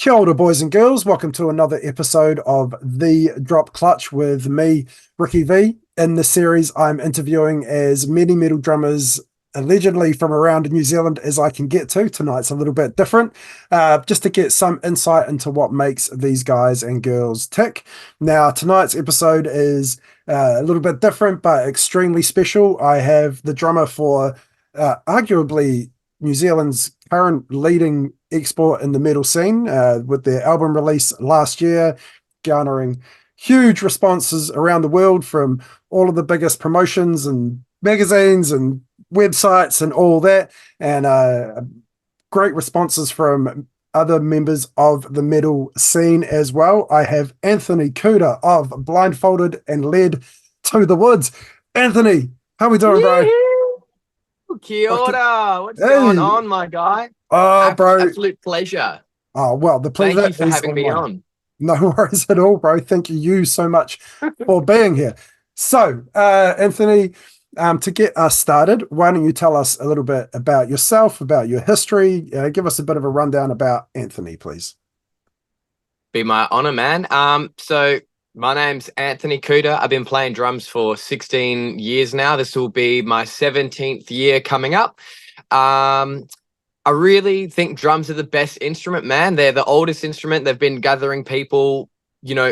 Kia ora, boys and girls. Welcome to another episode of The Drop Clutch with me, Ricky V. In this series, I'm interviewing as many metal drummers allegedly from around New Zealand as I can get to. Tonight's a little bit different, just to get some insight into what makes these guys and girls tick. Now, tonight's episode is a little bit different, but extremely special. I have the drummer for arguably New Zealand's current leading export in the metal scene, with their album release last year, garnering huge responses around the world from all of the biggest promotions and magazines and websites and all that, and great responses from other members of the metal scene as well. I have Anthony Coota of Blindfolded and Led to the Woods. Anthony, how we doing, bro? Kia ora. What's Hey. going on, my guy? Oh, bro. Absolute pleasure. Oh, well, the pleasure Thank you for is having me mine. on. No worries at all, bro. Thank you so much for being here. So, Anthony, to get us started, why don't you tell us a little bit about yourself, about your history? Give us a bit of a rundown about Anthony, please. Be my honor, man. So my name's Anthony Coota. I've been playing drums for 16 years now. This will be my 17th year coming up. I really think drums are the best instrument, man. They're the oldest instrument. They've been gathering people,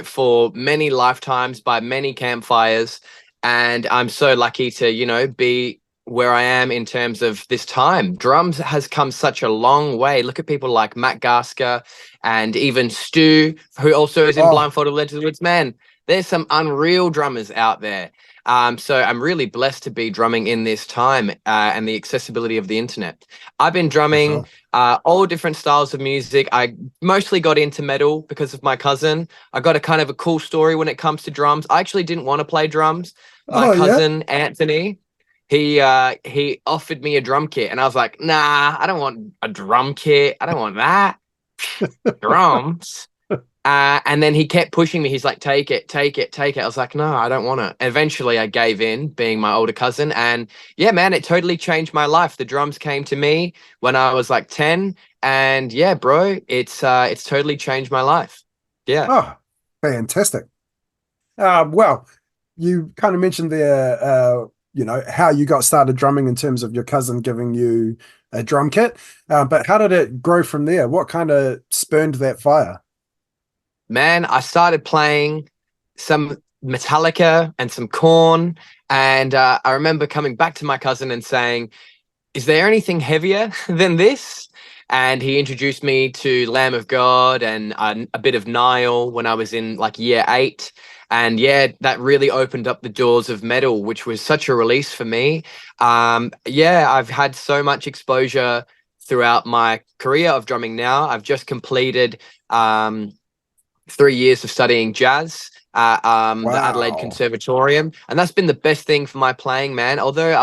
for many lifetimes by many campfires. And I'm so lucky to, be where I am in terms of this time. Drums has come such a long way. Look at people like Matt Gasker and even Stu, who also is in Blindfolded and Led to the Woods. Man, there's some unreal drummers out there. So I'm really blessed to be drumming in this time and the accessibility of the internet. I've been drumming all different styles of music. I mostly got into metal because of my cousin. I got a kind of a cool story when it comes to drums. I actually didn't want to play drums. My cousin, Anthony, he offered me a drum kit and I was like, nah, I don't want a drum kit. I don't want that. Drums. And then he kept pushing me. He's like, take it. I was like, no, I don't want it. Eventually I gave in, being my older cousin. And yeah, man, it totally changed my life. The drums came to me when I was like 10. And yeah, bro, it's totally changed my life. Yeah. Oh, fantastic. Well, you kind of mentioned there, how you got started drumming in terms of your cousin giving you a drum kit. But how did it grow from there? What kind of spurned that fire? Man, I started playing some Metallica and some Korn. And I remember coming back to my cousin and saying, is there anything heavier than this? And he introduced me to Lamb of God and a bit of Nile when I was in like year 8. And yeah, that really opened up the doors of metal, which was such a release for me. I've had so much exposure throughout my career of drumming now. I've just completed 3 years of studying jazz at the Adelaide Conservatorium, and that's been the best thing for my playing, man. Although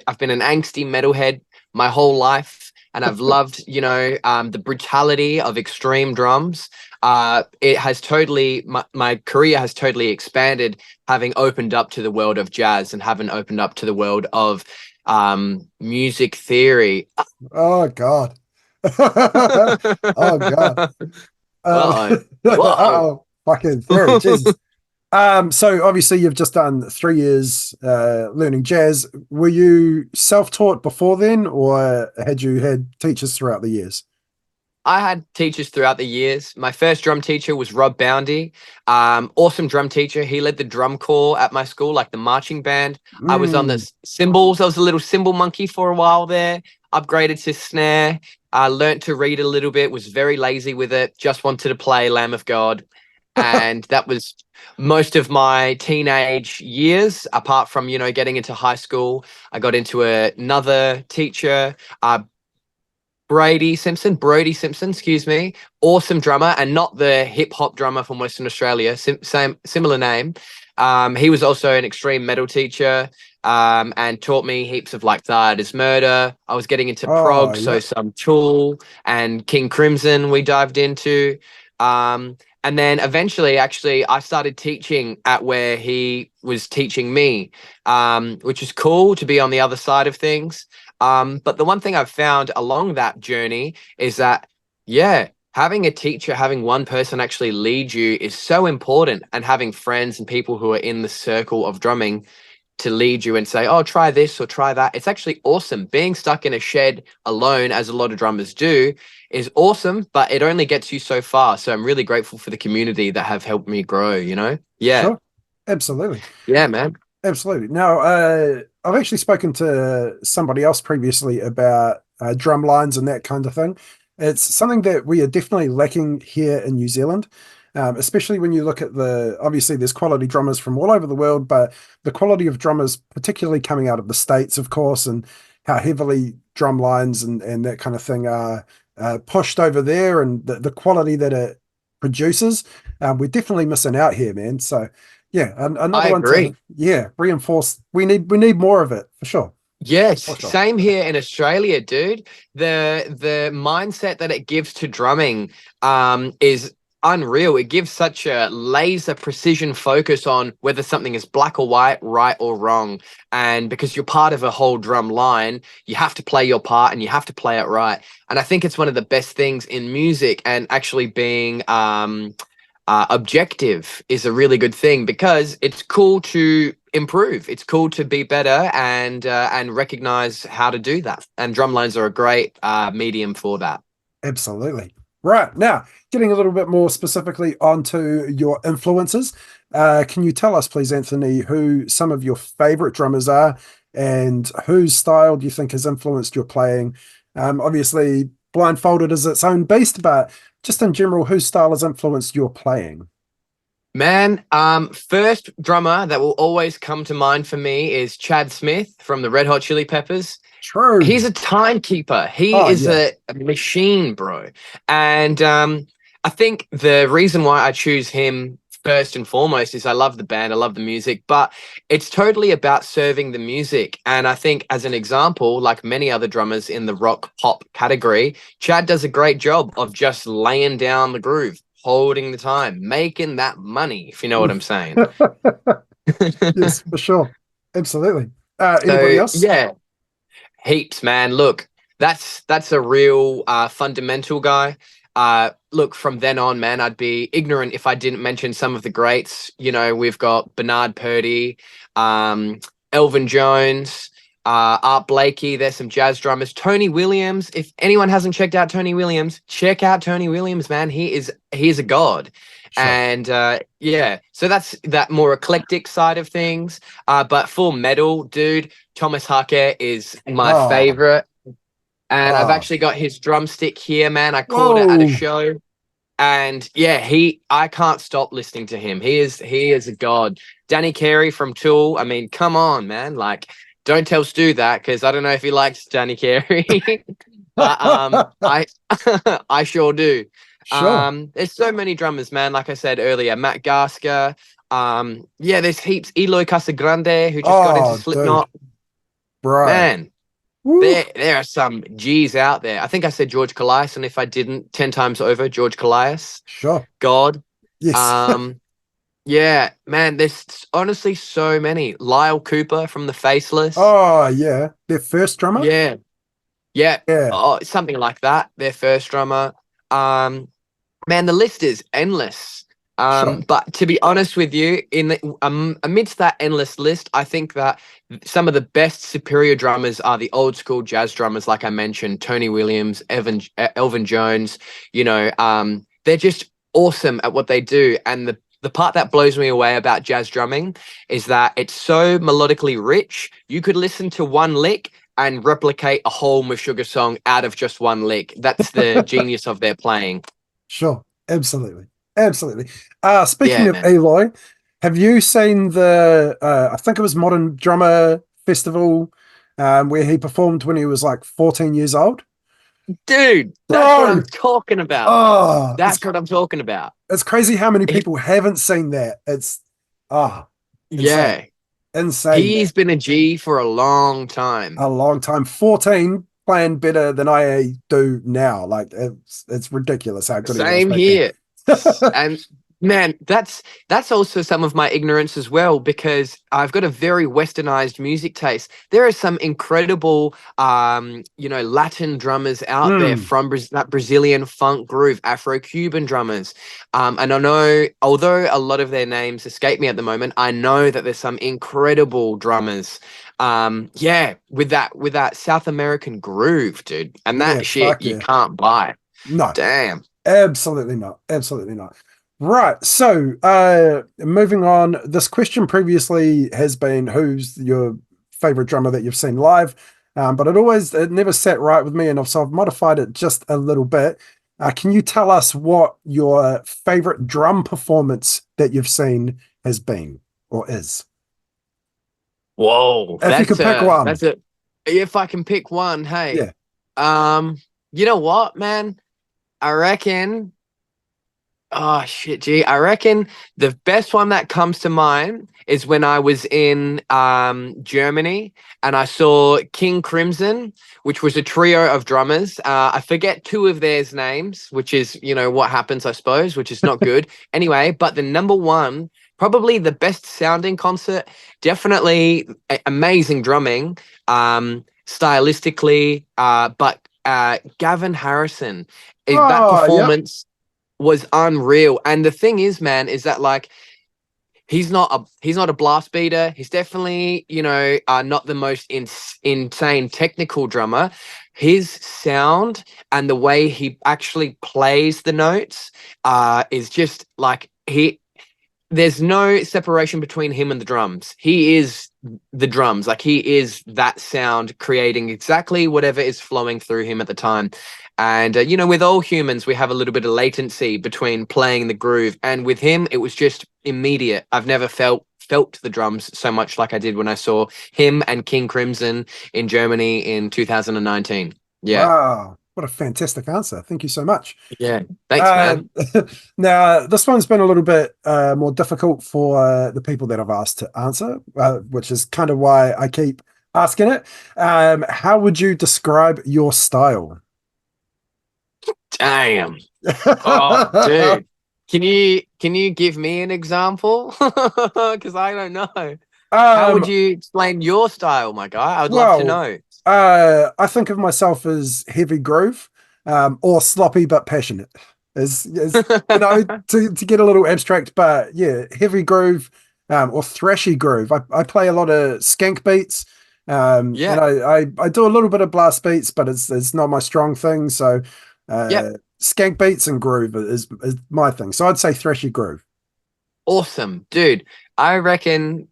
I've been an angsty metalhead my whole life, and I've loved, the brutality of extreme drums. It has totally, my career has totally expanded, having opened up to the world of jazz and having opened up to the world of music theory. Oh God. Oh God. Fucking theory, Jesus. So obviously you've just done 3 years learning jazz. Were you self-taught before then, or had you had teachers throughout the years? I had teachers throughout the years. My first drum teacher was Rob Boundy. Awesome drum teacher. He led the drum corps at my school, like the marching band. I was on the cymbals. I was a little cymbal monkey for a while there. Upgraded to snare. I learnt to read a little bit, was very lazy with it, just wanted to play Lamb of God. And that was most of my teenage years, apart from, getting into high school. I got into another teacher, Brody Simpson, excuse me. Awesome drummer, and not the hip hop drummer from Western Australia, similar name. He was also an extreme metal teacher. And taught me heaps of like Third is Murder. I was getting into prog, so some Tool and King Crimson we dived into. And then eventually, actually, I started teaching at where he was teaching me, which is cool to be on the other side of things. But the one thing I've found along that journey is that, having a teacher, having one person actually lead you is so important, and having friends and people who are in the circle of drumming to lead you and say, oh, try this or try that. It's actually awesome. Being stuck in a shed alone, as a lot of drummers do, is awesome, but it only gets you so far. So I'm really grateful for the community that have helped me grow, you know? Yeah. Sure. Absolutely. Yeah, man. Absolutely. Now, I've actually spoken to somebody else previously about drum lines and that kind of thing. It's something that we are definitely lacking here in New Zealand, especially when you look at obviously there's quality drummers from all over the world, but the quality of drummers, particularly coming out of the States, of course, and how heavily drum lines and that kind of thing are pushed over there, and the quality that it produces, we're definitely missing out here, man. So, yeah, I another one agree. to reinforce. We need more of it for sure. Yes, For sure. same here in Australia, dude. The mindset that it gives to drumming is unreal. It gives such a laser precision focus on whether something is black or white, right or wrong. And because you're part of a whole drum line, you have to play your part and you have to play it right. And I think it's one of the best things in music, and actually being objective is a really good thing, because it's cool to improve. It's cool to be better and recognize how to do that. And drum lines are a great medium for that. Absolutely. Right. Now, getting a little bit more specifically onto your influences, can you tell us, please, Anthony, who some of your favorite drummers are and whose style do you think has influenced your playing? Obviously, Blindfolded is its own beast, but just in general, whose style has influenced your playing? Man, first drummer that will always come to mind for me is Chad Smith from the Red Hot Chili Peppers. True. He's a timekeeper. He Oh, is yeah. a machine, bro. And I think the reason why I choose him first and foremost is I love the band, I love the music, but it's totally about serving the music. And I think, as an example, like many other drummers in the rock pop category, Chad does a great job of just laying down the groove, holding the time, making that money, if you know what I'm saying. Yes, for sure. Absolutely. Anybody So else? yeah, heaps, man. Look, that's a real fundamental guy. Look, from then on, man, I'd be ignorant if I didn't mention some of the greats. You know, we've got Bernard Purdy, Elvin Jones, Art Blakey. There's some jazz drummers. Tony Williams. If anyone hasn't checked out Tony Williams, check out Tony Williams, man. He is a god. Sure. And yeah, so that's that more eclectic side of things. But for metal, dude, Thomas Hackett is my Oh, favorite. And I've oh, actually got his drumstick here, man. I caught it at a whoa. show. And yeah, I can't stop listening to him. He is a god. Danny Carey from Tool. I mean, come on, man. Like, don't tell Stu that, because I don't know if he likes Danny Carey. But I I sure do. Sure. There's so many drummers, man. Like I said earlier, Matt Gasker. Yeah, there's heaps. Eloy Casagrande, who just got into Oh, dude. Slipknot. Right. Man, Woo. there are some G's out there. I think I said George Calais, and if I didn't, 10 times over, George Calais. Sure. God. Yes. Yeah, man, there's honestly so many. Lyle Cooper from the Faceless. Oh, yeah. Their first drummer? Yeah. Yeah. Yeah. Oh, something like that. Their first drummer. Um, Man, the list is endless. Sure. But to be honest with you, amidst that endless list, I think that some of the best superior drummers are the old school jazz drummers, like I mentioned, Tony Williams, Elvin Jones. You know, they're just awesome at what they do. And the part that blows me away about jazz drumming is that it's so melodically rich. You could listen to one lick and replicate a whole Meshuggah song out of just one lick. That's the genius of their playing. Sure. Absolutely. Absolutely. Speaking Yeah, of man. Eloy, have you seen I think it was Modern Drummer Festival, where he performed when he was like 14 years old? Dude, that's what Bro, I'm talking about. oh, That's what I'm talking about. it's crazy how many He, people haven't seen that. It's ah insane. yeah, Insane, man. he's been a G for a long time. A long time. 14 playing better than I do now. Like it's ridiculous how good he was Same back then. here. And Man, that's also some of my ignorance as well, because I've got a very westernized music taste. There are some incredible Latin drummers out there Mm, from that Brazilian funk groove, Afro-Cuban drummers. And I know, although a lot of their names escape me at the moment, I know that there's some incredible drummers. With that South American groove, dude. And yeah, that shit fuck you yeah. can't buy. No, Damn. absolutely not. Absolutely not. Right. So, moving on, this question previously has been who's your favorite drummer that you've seen live? But it never sat right with me, and so I've modified it just a little bit. Can you tell us what your favorite drum performance that you've seen has been or is? Whoa, If you could pick one. that's a if I can pick one, hey. Yeah. Um, you know what, man? I reckon oh shit, gee. I reckon the best one that comes to mind is when I was in Germany and I saw King Crimson, which was a trio of drummers. I forget two of their names, which is, what happens, I suppose, which is not good. Anyway, but the number one, probably the best sounding concert, definitely amazing drumming, stylistically, but Gavin Harrison, that Oh, yep. performance was unreal. And the thing is, man, is that like he's not a blast beater. He's definitely, not the most insane technical drummer. His sound and the way he actually plays the notes is just like there's no separation between him and the drums. He is the drums. Like he is that sound creating exactly whatever is flowing through him at the time. And, with all humans, we have a little bit of latency between playing the groove. And with him, it was just immediate. I've never felt the drums so much like I did when I saw him and King Crimson in Germany in 2019. Yeah. Wow. What a fantastic answer. Thank you so much. Yeah. Thanks, Uh, man. Now, this one's been a little bit more difficult for the people that I've asked to answer, which is kind of why I keep asking it. How would you describe your style? Damn. Oh, dude. Can you give me an example? Because I don't know. How would Um, you explain your style, my guy? I would love to well, know. I think of myself as heavy groove, or sloppy but passionate. Is to get a little abstract, but yeah, heavy groove, or thrashy groove. I play a lot of skank beats, and Yeah. I do a little bit of blast beats, but it's not my strong thing. So, Yep. skank beats and groove is my thing. So I'd say thrashy groove. Awesome, dude. I reckon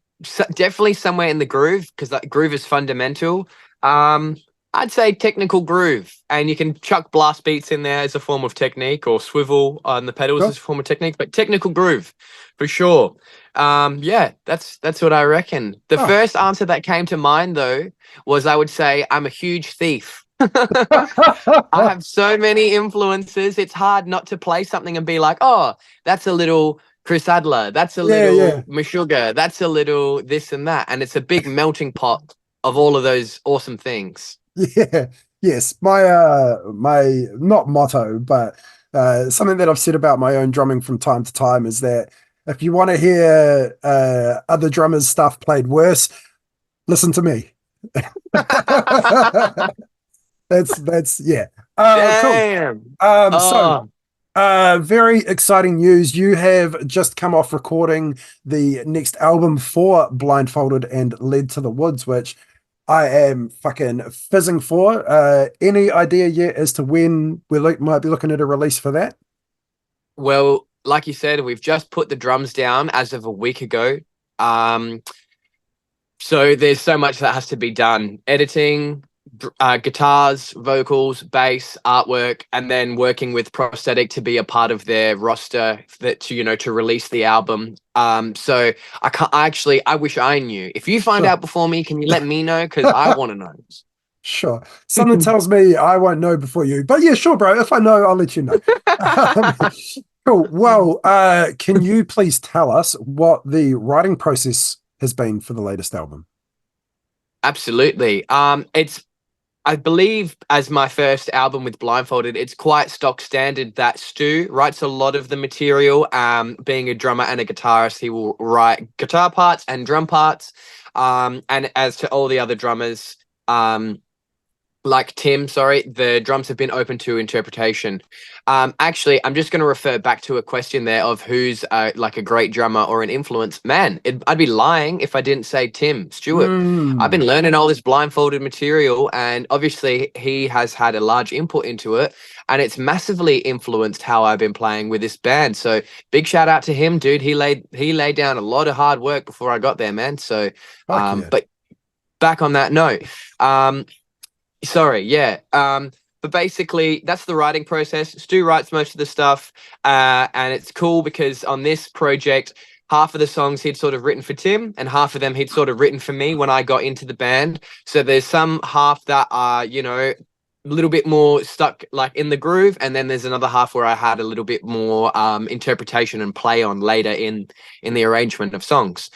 definitely somewhere in the groove, because that groove is fundamental. Um, I'd say technical groove, and you can chuck blast beats in there as a form of technique, or swivel on the pedals Cool. as a form of technique, but technical groove for sure. Yeah, that's what I reckon. The Oh. first answer that came to mind though was I would say I'm a huge thief. I have so many influences. It's hard not to play something and be like, oh, that's a little Chris Adler, that's a Yeah, yeah. little Meshuggah, that's a little this and that. And it's a big melting pot of all of those awesome things. Yeah, yes. My not motto, but something that I've said about my own drumming from time to time is that if you want to hear other drummers' stuff played worse, listen to me. That's yeah. Cool. Damn. So Oh, very exciting news. You have just come off recording the next album for Blindfolded and Led to the Woods, which I am fucking fizzing for. Any idea yet as to when might be looking at a release for that? well, like you said, we've just put the drums down as of a week ago. Um, So there's so much that has to be done. Editing, guitars, vocals, bass, artwork, and then working with Prosthetic to be a part of their roster to release the album. So I can't I wish I knew. If you find Sure, out before me, can you let me know? Because I want to know. sure. Something tells me I won't know before you, but yeah, sure, bro. If I know, I'll let you know. Um, cool. Well, can you please tell us what the writing process has been for the latest album? Absolutely. It's I believe as my first album with Blindfolded, it's quite stock standard that Stu writes a lot of the material. Being a drummer and a guitarist, he will write guitar parts and drum parts. And as to all the other drummers, like Tim, sorry, the drums have been open to interpretation. Actually, I'm just going to refer back to a question there of who's like a great drummer or an influence. Man, I'd be lying if I didn't say Tim Stewart. I've been learning all this blindfolded material, and obviously he has had a large input into it, and it's massively influenced how I've been playing with this band. So big shout out to him, dude. He laid down a lot of hard work before I got there, man. So, Yeah. but back on that note, sorry, yeah. But basically, that's the writing process. Stu writes most of the stuff, and it's cool because on this project, half of the songs he'd sort of written for Tim, and half of them he'd sort of written for me when I got into the band. So there's some half that are, you know, a little bit more stuck like in the groove, and then there's another half where I had a little bit more interpretation and play on later in the arrangement of songs.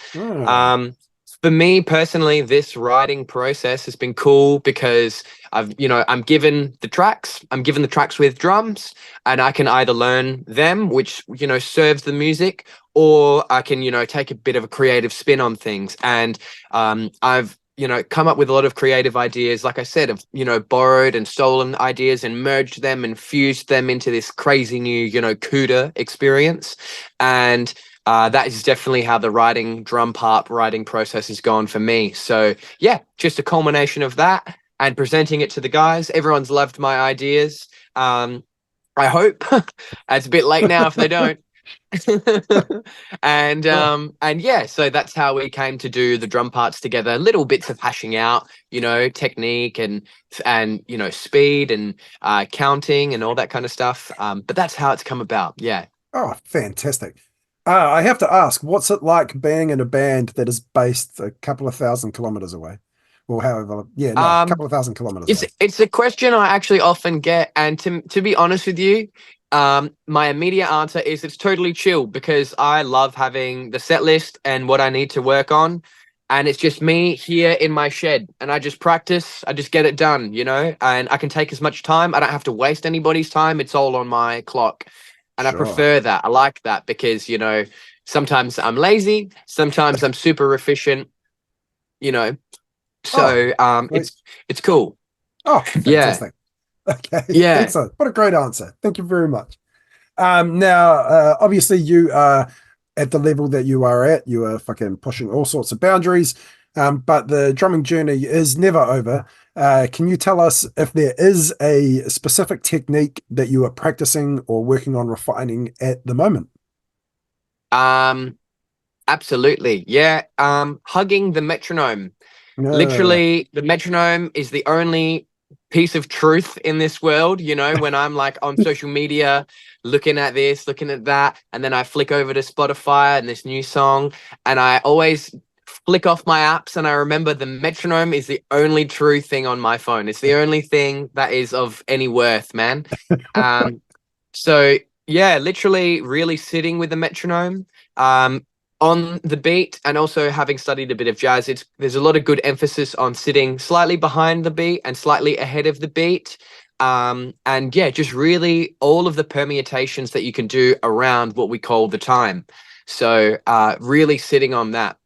For me personally, this writing process has been cool because I'm given the tracks with drums, and I can either learn them, which, you know, serves the music, or I can, you know, take a bit of a creative spin on things. And I've, you know, come up with a lot of creative ideas, like I said, of, you know, borrowed and stolen ideas and merged them and fused them into this crazy new, you know, Coota experience. And that is definitely how the drum part writing process has gone for me. So yeah, just a culmination of that and presenting it to the guys. Everyone's loved my ideas. I hope. It's a bit late now if they don't. And yeah, so that's how we came to do the drum parts together. Little bits of hashing out, you know, technique and you know, speed and counting and all that kind of stuff. But that's how it's come about. Yeah. Oh, fantastic. I have to ask, what's it like being in a band that is based a couple of thousand kilometers away? Or however, yeah, no, a couple of thousand kilometers away. It's a question I actually often get. And to be honest with you, my immediate answer is it's totally chill because I love having the set list and what I need to work on. And it's just me here in my shed, and I just practice. I just get it done, you know, and I can take as much time. I don't have to waste anybody's time. It's all on my clock. And I prefer that. I like that because, you know, sometimes I'm lazy, sometimes I'm super efficient, you know. So it's cool. Oh, fantastic. Yeah. Okay. Yeah. Excellent. What a great answer. Thank you very much. Now, obviously you are at the level that you are at. You are fucking pushing all sorts of boundaries. But the drumming journey is never over. Can you tell us if there is a specific technique that you are practicing or working on refining at the moment? Absolutely. Yeah. Hugging the metronome. Literally, the metronome is the only piece of truth in this world. You know, when I'm like on social media, looking at this, looking at that, and then I flick over to Spotify and this new song, and I always flick off my apps and I remember the metronome is the only true thing on my phone. It's the only thing that is of any worth, man. So yeah, literally really sitting with the metronome on the beat, and also having studied a bit of jazz, there's a lot of good emphasis on sitting slightly behind the beat and slightly ahead of the beat. And yeah, just really all of the permutations that you can do around what we call the time. So really sitting on that.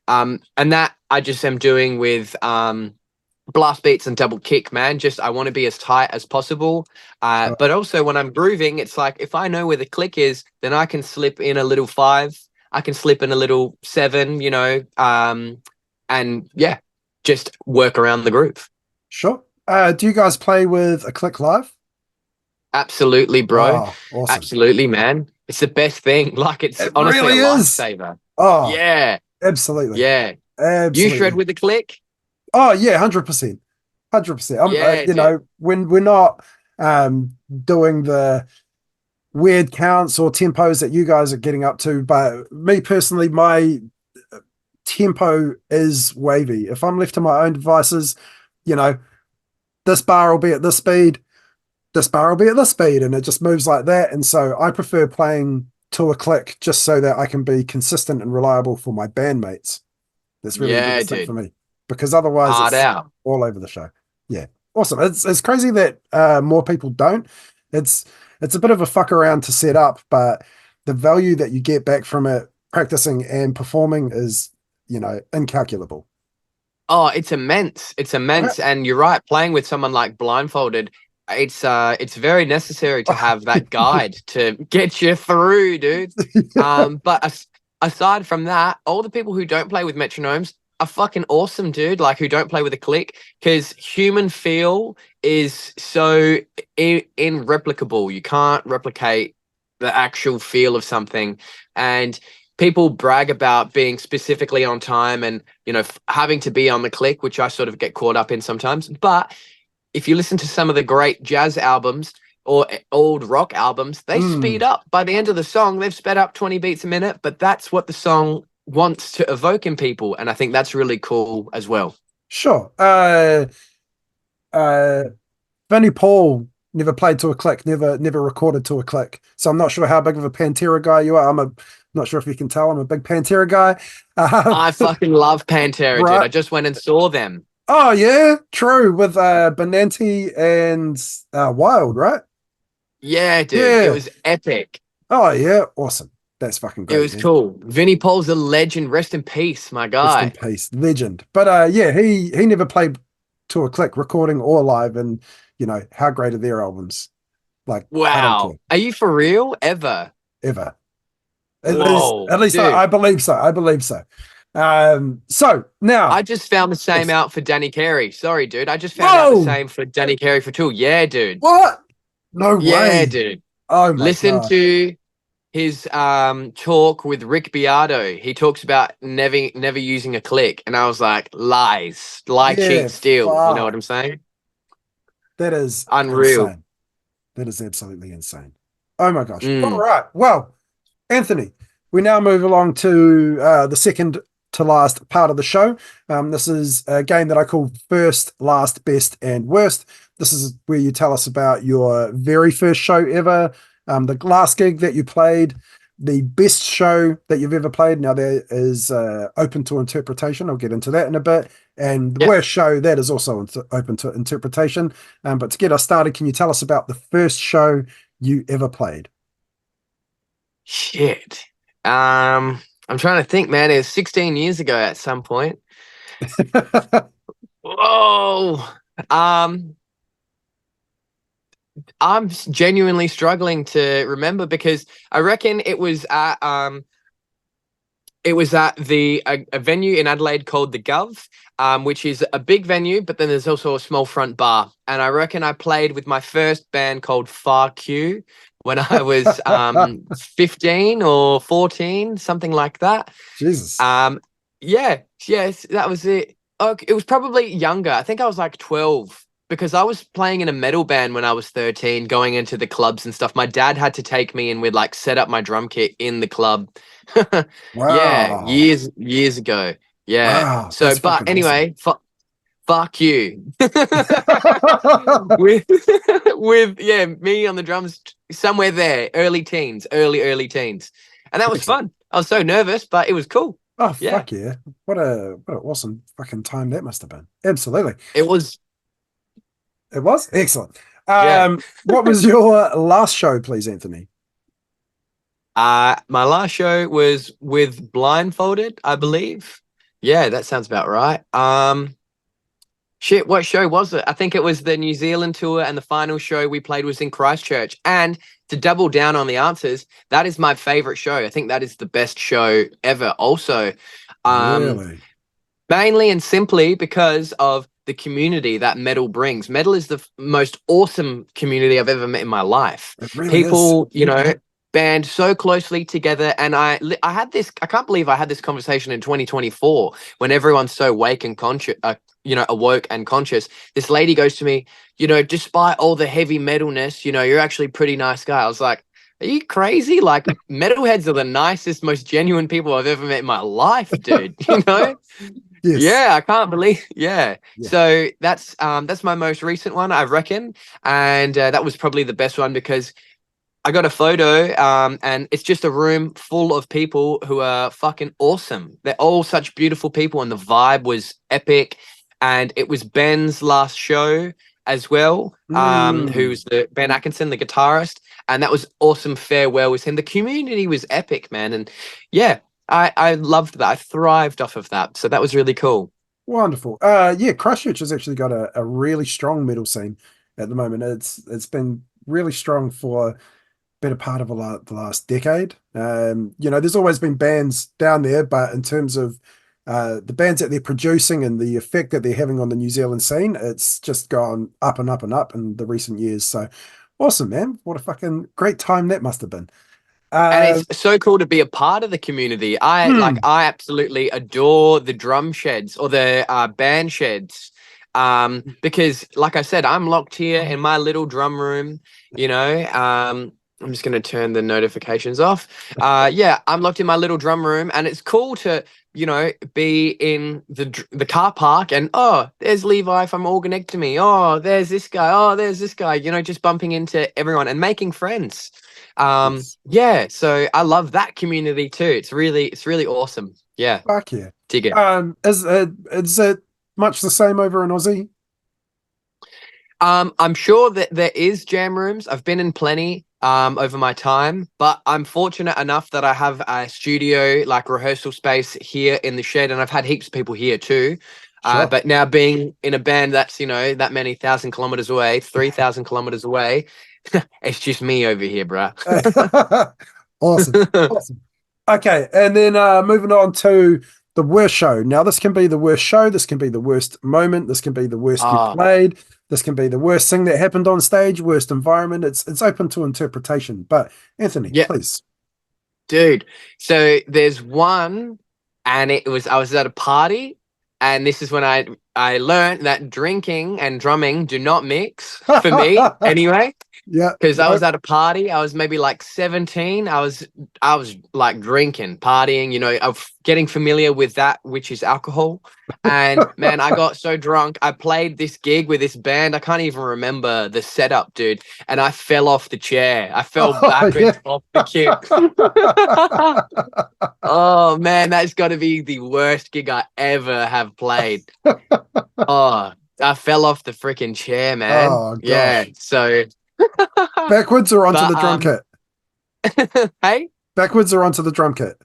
And that I just am doing with blast beats and double kick, man. Just I want to be as tight as possible. But also when I'm grooving, it's like if I know where the click is, then I can slip in a little 5. I can slip in a little 7, you know, and yeah, just work around the groove. Sure. Do you guys play with a click live? Absolutely, bro. Oh, awesome. Absolutely, man. It's the best thing. Like it honestly really a is. lifesaver. Oh, yeah. Absolutely. Yeah. Absolutely. You shred with the click? Oh yeah, 100%. 100%. Yeah, you know, when we're not doing the weird counts or tempos that you guys are getting up to, but me personally, my tempo is wavy. If I'm left to my own devices, you know, this bar will be at this speed, this bar will be at this speed, and it just moves like that. And so I prefer playing to a click just so that I can be consistent and reliable for my bandmates. That's really a big thing for me, because otherwise it's all over the show. Yeah, Awesome. It's crazy that more people don't. It's it's a bit of a fuck around to set up, but the value that you get back from it practicing and performing is, incalculable. Oh, it's immense. It's Right? immense. And you're right, playing with someone like Blindfolded, it's very necessary to have that guide to get you through, dude. But aside from that, all the people who don't play with metronomes are fucking awesome, dude. Like who don't play with a click, because human feel is so irreplicable. You can't replicate the actual feel of something. And people brag about being specifically on time and having to be on the click, which I sort of get caught up in sometimes. But if you listen to some of the great jazz albums or old rock albums, they speed Mm, up. By the end of the song, they've sped up 20 beats a minute, but that's what the song wants to evoke in people. And I think that's really cool as well. sure. Uh, Vinnie Paul never played to a click, never recorded to a click. So I'm not sure how big of a Pantera guy you are. Not sure if you can tell I'm a big Pantera guy. I fucking love Pantera, dude. Right. I just went and saw them. Oh yeah, true. With Benanti and Wild, right? Yeah, dude. It Yeah. was epic. Oh yeah, awesome. That's fucking It great, was man. cool. Vinnie Paul's a legend. Rest in peace, my Rest in guy. peace, legend. But yeah, he never played to a click, recording or live, and how great are their albums? Like, I don't care Wow. Are you for real? Ever? ever. Whoa, At least I dude. believe so. I believe so. So I now, just found the same yes. out for Danny Carey. Sorry, dude. I just found out the Whoa, same for Danny Carey for Tool. Yeah, dude. what? No Yeah, way. dude. Oh my Listen God. to his talk with Rick Beato. He talks about never using a click. And I was like, lies. Lie, Yeah, cheat, steal. You know what fuck. I'm saying? That is Unreal. insane. That is absolutely insane. Oh my gosh. All Mm. right. Well, Anthony, we now move along to the second to last part of the show. This is a game that I call First, Last, Best, and Worst. This is where you tell us about your very first show ever, the last gig that you played, the best show that you've ever played. Now, there is open to interpretation. I'll get into that in a bit. And the Yeah. worst show, that is also open to interpretation. But to get us started, can you tell us about the first show you ever played? Shit. I'm trying to think, man. It was 16 years ago at some point. Whoa. Um, I'm genuinely struggling to remember because I reckon it was at the a venue in Adelaide called the Gov, which is a big venue, but then there's also a small front bar. And I reckon I played with my first band called Far Q when I was 15 or 14, something like that. Jesus. Um, yeah, yes, that was it. Oh, it was probably younger. I think I was like 12 because I was playing in a metal band when I was 13, going into the clubs and stuff. My dad had to take me and we'd like set up my drum kit in the club. Yeah, Wow. years ago. Yeah. Wow. So, That's but fucking awesome. anyway, fuck you. with with me on the drums somewhere there, early teens. And that was Excellent. fun. I was so nervous, but it was cool. Oh, Yeah. fuck yeah. What an awesome fucking time that must have been. Absolutely. It was, It was excellent. yeah. What was your last show, please, Anthony? My last show was with Blindfolded, I believe. Yeah, that sounds about right. Shit, what show was it? I think it was the New Zealand tour, and the final show we played was in Christchurch. And to double down on the answers, that is my favorite show. I think that is the best show ever. Also, um, Really? mainly and simply because of the community that metal brings. Metal is the most awesome community I've ever met in my life. It really is. People, band so closely together. And I had this, I can't believe I had this conversation in 2024 when everyone's so awake and conscious, awoke and conscious. This lady goes to me, despite all the heavy metalness, you're actually a pretty nice guy. I was like, are you crazy? Like metalheads are the nicest, most genuine people I've ever met in my life, dude. Yes. Yeah, I can't believe. Yeah. Yeah. So that's my most recent one, I reckon, and that was probably the best one because I got a photo, and it's just a room full of people who are fucking awesome. They're all such beautiful people, and the vibe was epic. And it was Ben's last show, as well, who's the Ben Atkinson, the guitarist, and that was awesome farewell with him. The community was epic, man, and yeah, I loved that. I thrived off of that, so that was really cool. Wonderful. Yeah, Christchurch has actually got a really strong metal scene at the moment. It's been really strong for a better part of the last decade. There's always been bands down there, but in terms of the bands that they're producing and the effect that they're having on the New Zealand scene, it's just gone up and up and up in the recent years. So awesome, man. What a fucking great time that must have been. And it's so cool to be a part of the community. I absolutely adore the drum sheds or the band sheds. Because like I said, I'm locked here in my little drum room, I'm just going to turn the notifications off. Yeah, I'm locked in my little drum room, and it's cool to, be in the car park and, oh, there's Levi from Organectomy. Oh, there's this guy. Oh, there's this guy, just bumping into everyone and making friends. Yes. Yeah, so I love that community too. It's really awesome. Yeah. Fuck yeah. Dig it. Is it much the same over in Aussie? I'm sure that there is jam rooms. I've been in plenty over my time, but I'm fortunate enough that I have a studio, like rehearsal space here in the shed, and I've had heaps of people here too. Sure. But now being in a band that's, that many 1,000 kilometers away, 3,000 kilometers away, it's just me over here, bruh. Awesome. Okay, and then moving on to the worst show. Now, this can be the worst show. This can be the worst moment. This can be the worst you played. This can be the worst thing that happened on stage, worst environment. It's open to interpretation. But Anthony, please. Dude, so there's one, and I was at a party, and this is when I learned that drinking and drumming do not mix for me anyway. Yeah, because I was at a party. I was maybe like 17. I was like drinking, partying, of getting familiar with that, which is alcohol. And man, I got so drunk. I played this gig with this band. I can't even remember the setup, dude. And I fell off the chair. I fell backwards off the kit. Oh man, that's got to be the worst gig I ever have played. Oh, I fell off the freaking chair, man. Oh, gosh. Yeah, so backwards or onto the drum kit? Hey? Backwards or onto the drum kit?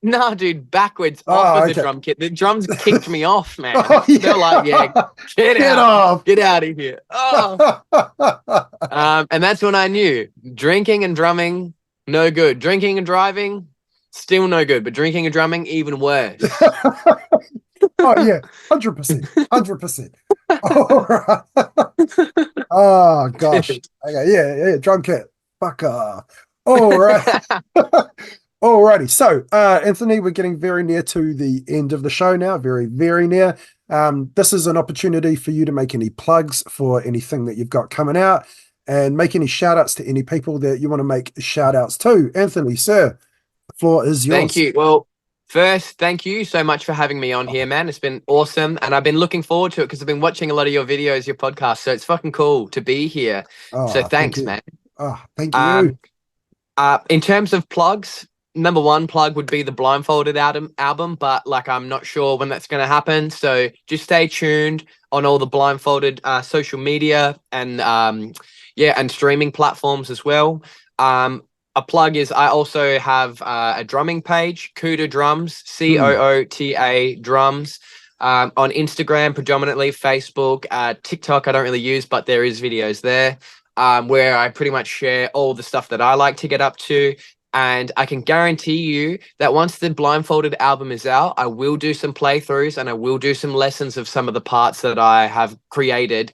No, dude, backwards off of the drum kit. The drums kicked me off, man. They're like, yeah, get out. Get out of here. Oh. And that's when I knew drinking and drumming, no good. Drinking and driving, still no good. But drinking and drumming, even worse. Oh yeah, 100%. All right. Oh gosh. Okay, yeah, drum kit. Fuck off. All right. Alrighty. So, Anthony, we're getting very near to the end of the show now. Very, very near. This is an opportunity for you to make any plugs for anything that you've got coming out, and make any shout outs to any people that you want to make shout outs to. Anthony, sir, the floor is yours. Thank you. Well, first, thank you so much for having me on here, man. It's been awesome. And I've been looking forward to it because I've been watching a lot of your videos, your podcasts. So it's fucking cool to be here. So thanks, man. Oh, thank you. In terms of plugs, number one plug would be the Blindfolded album, but like I'm not sure when that's going to happen. So just stay tuned on all the Blindfolded social media and and streaming platforms as well. A plug is I also have a drumming page, Coota Drums, Coota Drums, on Instagram predominantly, Facebook, TikTok I don't really use, but there is videos there where I pretty much share all the stuff that I like to get up to. And I can guarantee you that once the Blindfolded album is out, I will do some playthroughs and I will do some lessons of some of the parts that I have created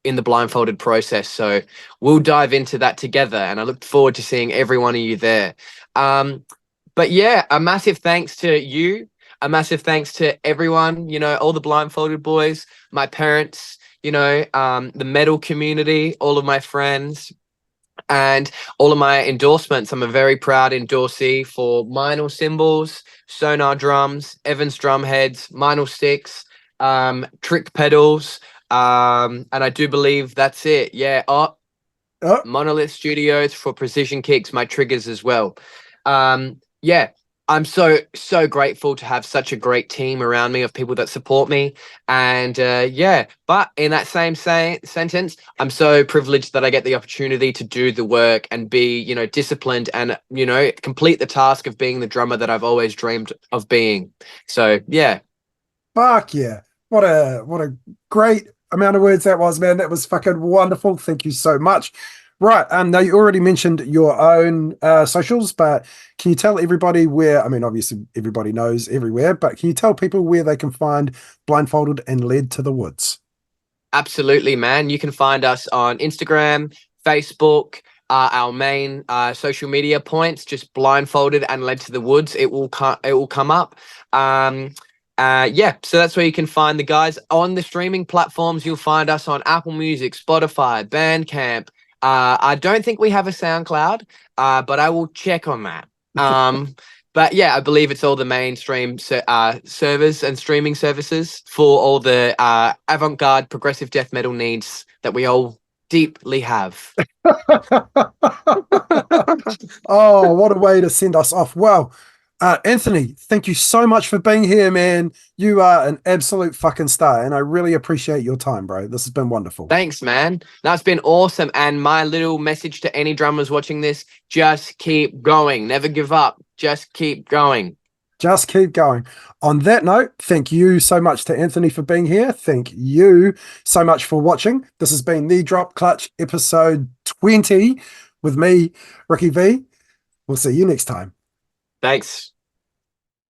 in the Blindfolded process. So we'll dive into that together, and I look forward to seeing every one of you there. But yeah, a massive thanks to you. A massive thanks to everyone, all the Blindfolded boys, my parents, the metal community, all of my friends, and all of my endorsements. I'm a very proud endorsee for Meinl cymbals, Sonar drums, Evans drum heads, Meinl sticks, Trick pedals, and I do believe that's it. Yeah. Monolith Studios for precision kicks, my triggers as well. Yeah. I'm so grateful to have such a great team around me of people that support me, and yeah. But in that same sentence, I'm so privileged that I get the opportunity to do the work and be, disciplined and complete the task of being the drummer that I've always dreamed of being. So yeah. Fuck yeah. What a great amount of words that was, man. That was fucking wonderful. Thank you so much. Right. Now you already mentioned your own socials, but can you tell everybody where, I mean, obviously everybody knows everywhere, but can you tell people where they can find Blindfolded and Led to the Woods? Absolutely, man. You can find us on Instagram, Facebook, our main social media points, just blindfolded and led to the woods. It will come up. Yeah, so that's where you can find the guys on the streaming platforms. You'll find us on Apple Music, Spotify, Bandcamp. I don't think we have a SoundCloud, but I will check on that. But yeah, I believe it's all the mainstream servers and streaming services for all the avant-garde progressive death metal needs that we all deeply have. Oh, what a way to send us off. Well, Anthony, thank you so much for being here, man. You are an absolute fucking star, and I really appreciate your time, bro. This has been wonderful. Thanks, man. That's been awesome. And my little message to any drummers watching this, just keep going. Never give up. Just keep going. Just keep going. On that note, thank you so much to Anthony for being here. Thank you so much for watching. This has been the Drop Clutch episode 20 with me, Ricky V. We'll see you next time. Thanks.